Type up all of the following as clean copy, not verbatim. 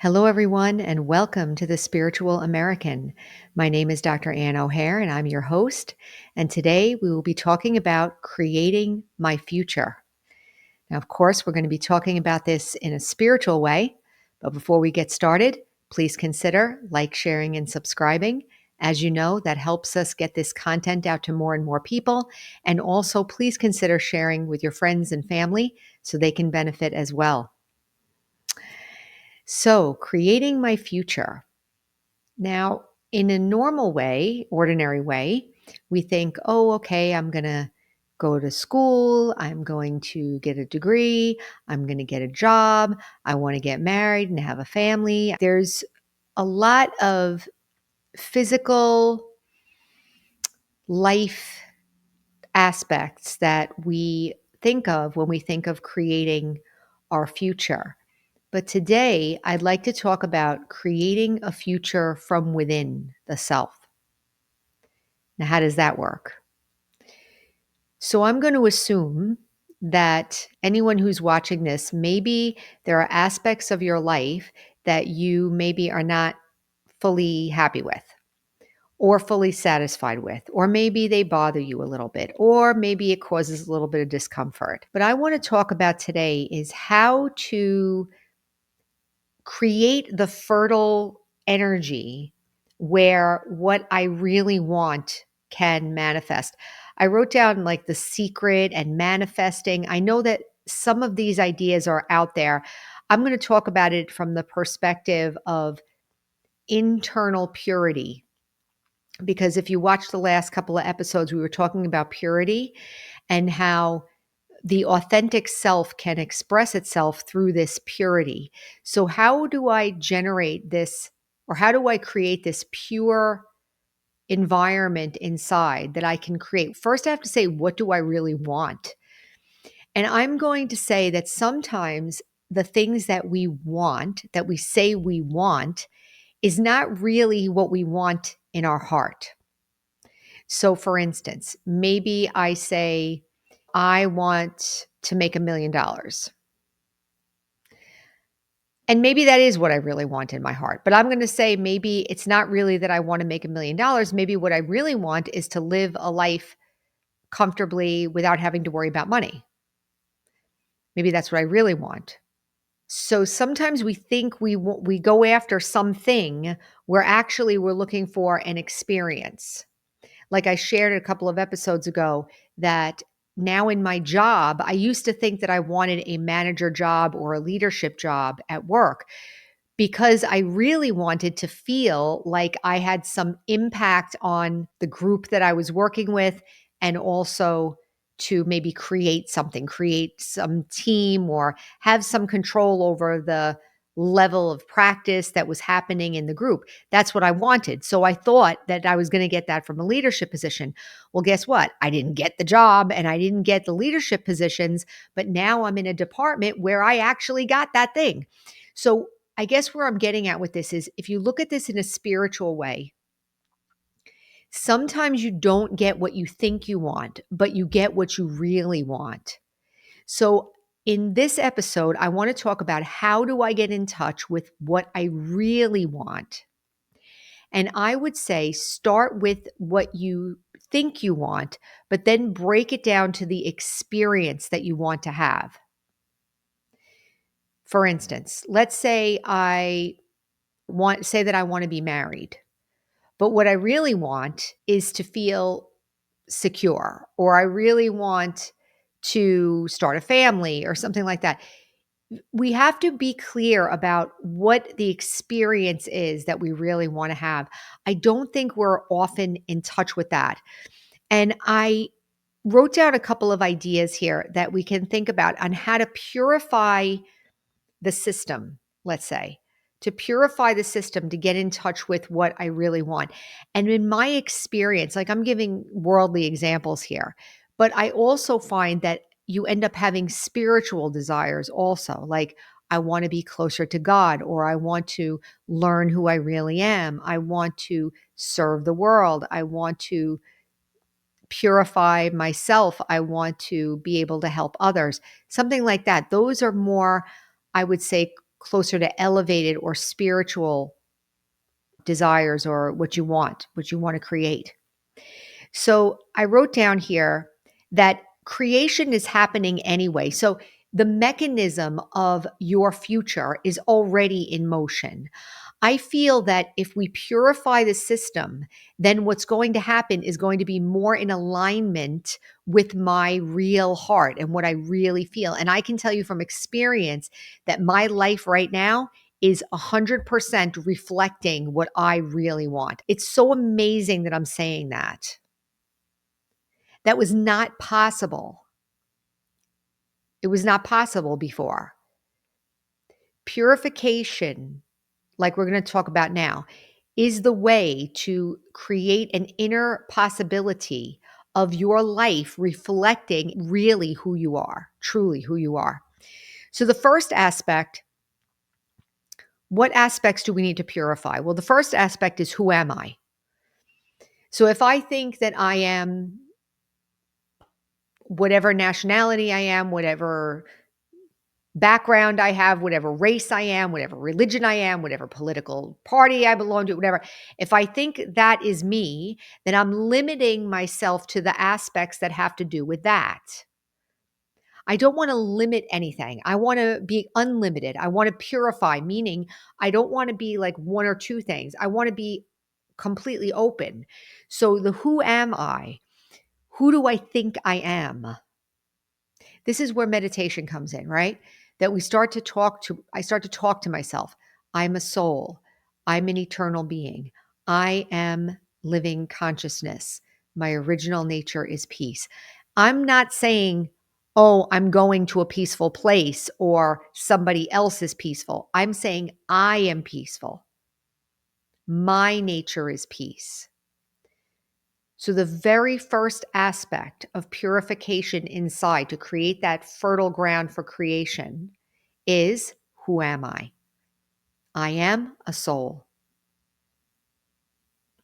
Hello, everyone, and welcome to the Spiritual American. My name is Dr. Ann O'Hare, and I'm your host. And today we will be talking about creating my future. Now, of course, we're going to be talking about this in a spiritual way. But before we get started, please consider like, sharing, and subscribing. As you know, that helps us get this content out to more and more people. And also, please consider sharing with your friends and family so they can benefit as well. So, creating my future. Now, in a normal way, ordinary way, we think, oh, okay, I'm going to go to school. I'm going to get a degree. I'm going to get a job. I want to get married and have a family. There's a lot of physical life aspects that we think of when we think of creating our future. But today, I'd like to talk about creating a future from within the self. Now, how does that work? So, I'm going to assume that anyone who's watching this, maybe there are aspects of your life that you maybe are not fully happy with or fully satisfied with, or maybe they bother you a little bit, or maybe it causes a little bit of discomfort. But I want to talk about today is how to create the fertile energy where what I really want can manifest. I wrote down like the secret and manifesting. I know that some of these ideas are out there. I'm going to talk about it from the perspective of internal purity. Because if you watch the last couple of episodes, we were talking about purity and how the authentic self can express itself through this purity. So, how do I generate this, or how do I create this pure environment inside that I can create? First, I have to say, what do I really want? And I'm going to say that sometimes the things that we want, that we say we want, is not really what we want in our heart. So, for instance, maybe I say, I want to make $1 million. And maybe that is what I really want in my heart. But I'm going to say maybe it's not really that I want to make $1 million. Maybe what I really want is to live a life comfortably without having to worry about money. Maybe that's what I really want. So sometimes we think we go after something where actually we're looking for an experience. Like I shared a couple of episodes ago that now in my job, I used to think that I wanted a manager job or a leadership job at work because I really wanted to feel like I had some impact on the group that I was working with, and also to maybe create something, create some team, or have some control over the level of practice that was happening in the group. That's what I wanted. So I thought that I was going to get that from a leadership position. Well, guess what? I didn't get the job and I didn't get the leadership positions, but now I'm in a department where I actually got that thing. So I guess where I'm getting at with this is if you look at this in a spiritual way, sometimes you don't get what you think you want, but you get what you really want. So in this episode, I want to talk about how do I get in touch with what I really want. And I would say start with what you think you want, but then break it down to the experience that you want to have. For instance, let's say that I want to be married. But what I really want is to feel secure, or I really want to start a family or something like that. We have to be clear about what the experience is that we really want to have. I don't think we're often in touch with that. And I wrote down a couple of ideas here that we can think about on how to purify the system, let's say, to purify the system to get in touch with what I really want. And in my experience, like I'm giving worldly examples here, but I also find that you end up having spiritual desires also. Like, I want to be closer to God, or I want to learn who I really am. I want to serve the world. I want to purify myself. I want to be able to help others, something like that. Those are more, I would say, closer to elevated or spiritual desires or what you want to create. So I wrote down here that creation is happening anyway. So the mechanism of your future is already in motion. I feel that if we purify the system, then what's going to happen is going to be more in alignment with my real heart and what I really feel. And I can tell you from experience that my life right now is 100% reflecting what I really want. It's so amazing that I'm saying that. That was not possible. It was not possible before. Purification, like we're going to talk about now, is the way to create an inner possibility of your life reflecting really who you are, truly who you are. So, the first aspect, what aspects do we need to purify? Well, the first aspect is, who am I? So, if I think that I am whatever nationality I am, whatever background I have, whatever race I am, whatever religion I am, whatever political party I belong to, whatever. If I think that is me, then I'm limiting myself to the aspects that have to do with that. I don't want to limit anything. I want to be unlimited. I want to purify, meaning I don't want to be like one or two things. I want to be completely open. So the who am I? Who do I think I am? This is where meditation comes in, right? That I start to talk to myself. I'm a soul. I'm an eternal being. I am living consciousness. My original nature is peace. I'm not saying, oh, I'm going to a peaceful place or somebody else is peaceful. I'm saying I am peaceful. My nature is peace. So, the very first aspect of purification inside to create that fertile ground for creation is, who am I? I am a soul.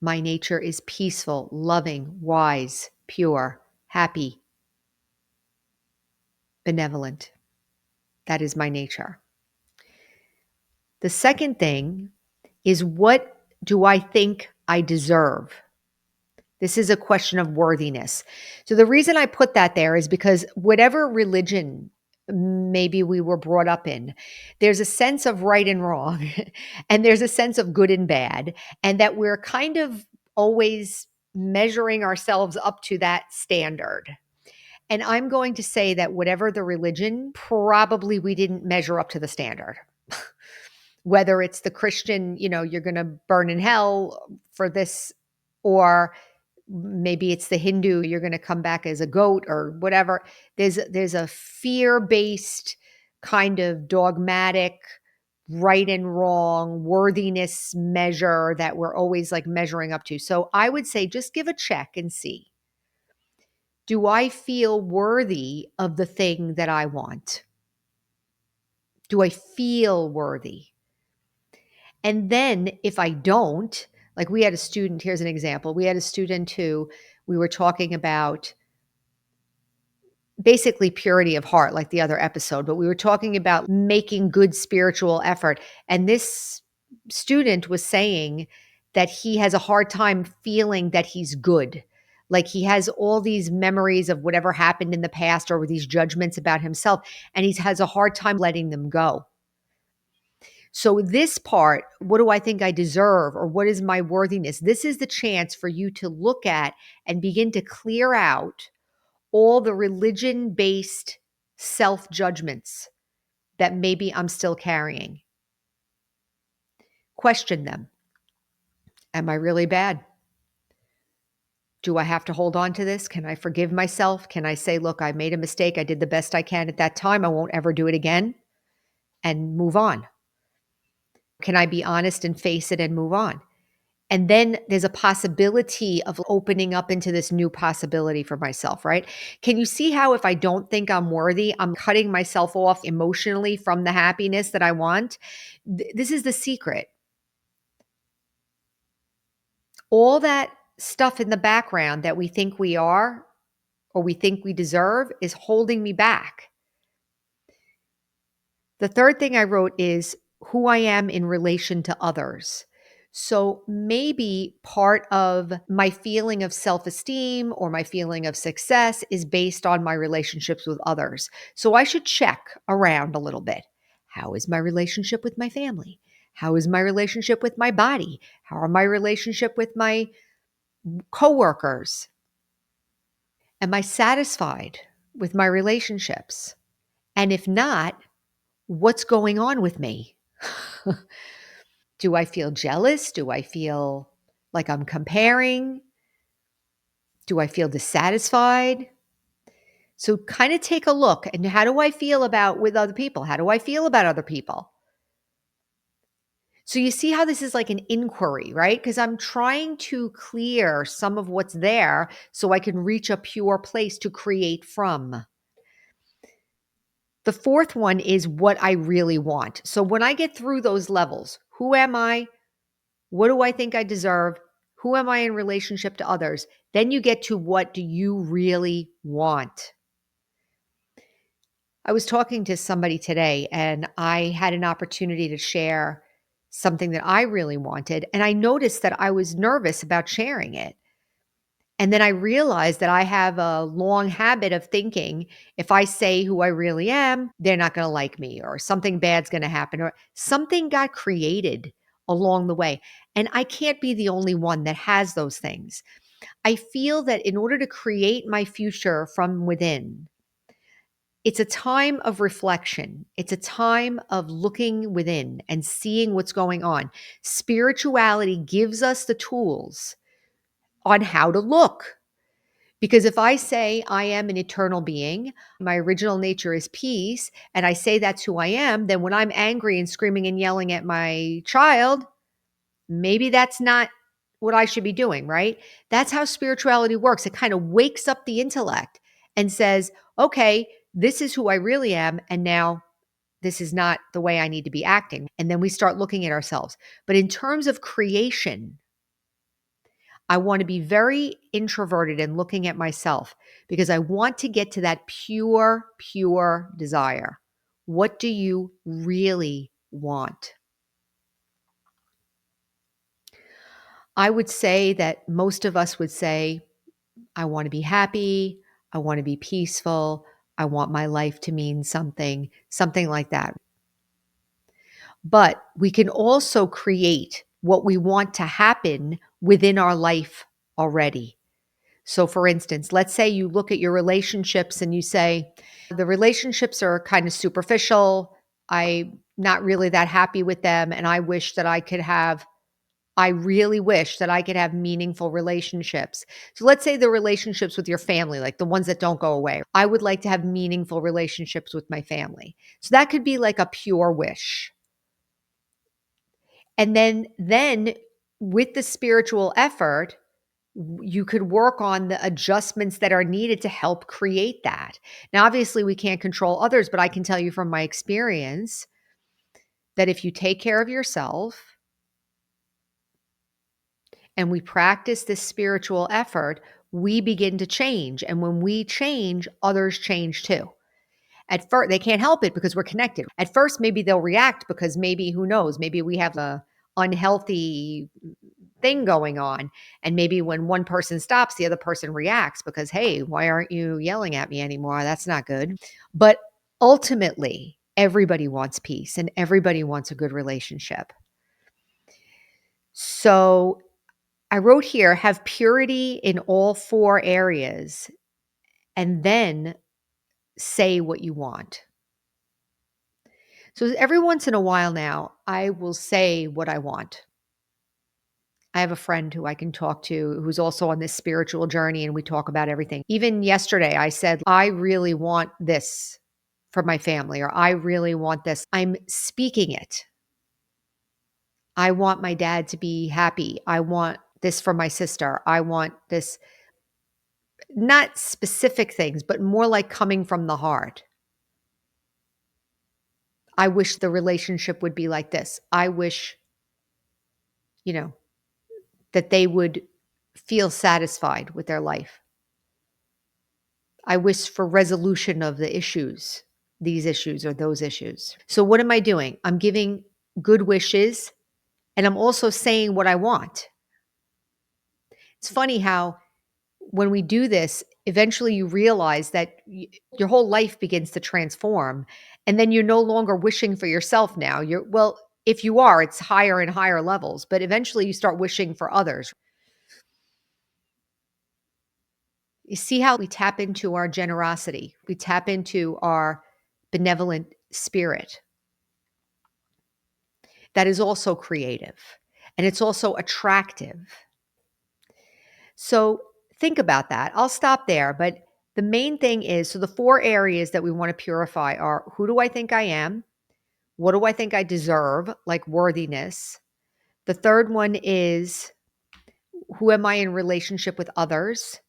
My nature is peaceful, loving, wise, pure, happy, benevolent. That is my nature. The second thing is, what do I think I deserve? This is a question of worthiness. So the reason I put that there is because whatever religion maybe we were brought up in, there's a sense of right and wrong, and there's a sense of good and bad, and that we're kind of always measuring ourselves up to that standard. And I'm going to say that whatever the religion, probably we didn't measure up to the standard. Whether it's the Christian, you're going to burn in hell for this, or maybe it's the Hindu, you're going to come back as a goat or whatever. There's a fear-based kind of dogmatic right and wrong worthiness measure that we're always like measuring up to. So I would say just give a check and see. Do I feel worthy of the thing that I want? Do I feel worthy? And then if I don't, like we had a student, here's an example. We had a student who we were talking about basically purity of heart, like the other episode, but we were talking about making good spiritual effort. And this student was saying that he has a hard time feeling that he's good. Like he has all these memories of whatever happened in the past or these judgments about himself, and he has a hard time letting them go. So, this part, what do I think I deserve, or what is my worthiness? This is the chance for you to look at and begin to clear out all the religion based self judgments that maybe I'm still carrying. Question them. Am I really bad? Do I have to hold on to this? Can I forgive myself? Can I say, look, I made a mistake. I did the best I can at that time. I won't ever do it again, and move on? Can I be honest and face it and move on? And then there's a possibility of opening up into this new possibility for myself, right? Can you see how if I don't think I'm worthy, I'm cutting myself off emotionally from the happiness that I want? This is the secret. All that stuff in the background that we think we are or we think we deserve is holding me back. The third thing I wrote is, who I am in relation to others. So maybe part of my feeling of self esteem or my feeling of success is based on my relationships with others. So I should check around a little bit. How is my relationship with my family? How is my relationship with my body? How are my relationship with my coworkers? Am I satisfied with my relationships? And if not, what's going on with me? Do I feel jealous? Do I feel like I'm comparing? Do I feel dissatisfied? So kind of take a look and how do I feel about with other people? How do I feel about other people? So you see how this is like an inquiry, right? Because I'm trying to clear some of what's there so I can reach a pure place to create from. The fourth one is what I really want. So when I get through those levels, who am I? What do I think I deserve? Who am I in relationship to others? Then you get to what do you really want? I was talking to somebody today and I had an opportunity to share something that I really wanted. And I noticed that I was nervous about sharing it. And then I realized that I have a long habit of thinking if I say who I really am, they're not going to like me, or something bad's going to happen, or something got created along the way. And I can't be the only one that has those things. I feel that in order to create my future from within, it's a time of reflection. It's a time of looking within and seeing what's going on. Spirituality gives us the tools on how to look. Because if I say I am an eternal being, my original nature is peace, and I say that's who I am, then when I'm angry and screaming and yelling at my child, maybe that's not what I should be doing, right? That's how spirituality works. It kind of wakes up the intellect and says, okay, this is who I really am. And now this is not the way I need to be acting. And then we start looking at ourselves. But in terms of creation, I want to be very introverted and looking at myself because I want to get to that pure, pure desire. What do you really want? I would say that most of us would say, I want to be happy. I want to be peaceful. I want my life to mean something, something like that. But we can also create what we want to happen within our life already. So, for instance, let's say you look at your relationships and you say, the relationships are kind of superficial. I'm not really that happy with them. And I really wish that I could have meaningful relationships. So, let's say the relationships with your family, like the ones that don't go away. I would like to have meaningful relationships with my family. So, that could be like a pure wish. And then with the spiritual effort, you could work on the adjustments that are needed to help create that. Now, obviously, we can't control others, but I can tell you from my experience that if you take care of yourself and we practice this spiritual effort, we begin to change. And when we change, others change too. At first, they can't help it because we're connected. At first, maybe they'll react because maybe, who knows, maybe we have a unhealthy thing going on. And maybe when one person stops, the other person reacts because, hey, why aren't you yelling at me anymore? That's not good. But ultimately, everybody wants peace and everybody wants a good relationship. So I wrote here, have purity in all four areas and then say what you want. So every once in a while now, I will say what I want. I have a friend who I can talk to who's also on this spiritual journey, and we talk about everything. Even yesterday, I said, I really want this for my family, or I really want this. I'm speaking it. I want my dad to be happy. I want this for my sister. I want this, not specific things, but more like coming from the heart. I wish the relationship would be like this. I wish, you know, that they would feel satisfied with their life. I wish for resolution of the issues, these issues or those issues. So what am I doing? I'm giving good wishes, and I'm also saying what I want. It's funny how when we do this, eventually you realize that your whole life begins to transform. And then you're no longer wishing for yourself now. Well, if you are, it's higher and higher levels, but eventually you start wishing for others. You see how we tap into our generosity, we tap into our benevolent spirit that is also creative and it's also attractive. So think about that. I'll stop there. But the main thing is, so the four areas that we want to purify are: who do I think I am? What do I think I deserve? Like worthiness. The third one is, who am I in relationship with others?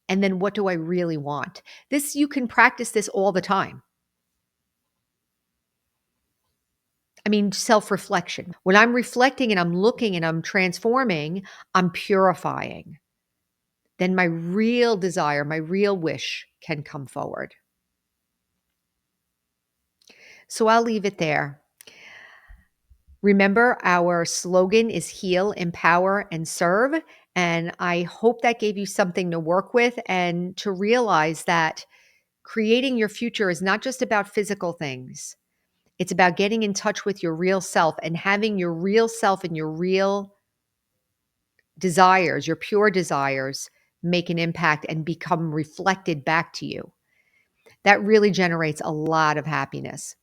And then what do I really want? This, you can practice this all the time. I mean, self reflection. When I'm reflecting and I'm looking and I'm transforming, I'm purifying. Then my real desire, my real wish can come forward. So I'll leave it there. Remember, our slogan is heal, empower, and serve. And I hope that gave you something to work with and to realize that creating your future is not just about physical things. It's about getting in touch with your real self and having your real self and your real desires, your pure desires, make an impact and become reflected back to you. That really generates a lot of happiness.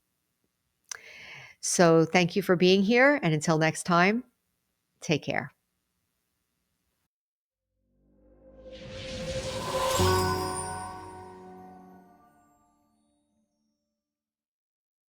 So thank you for being here. And until next time, take care.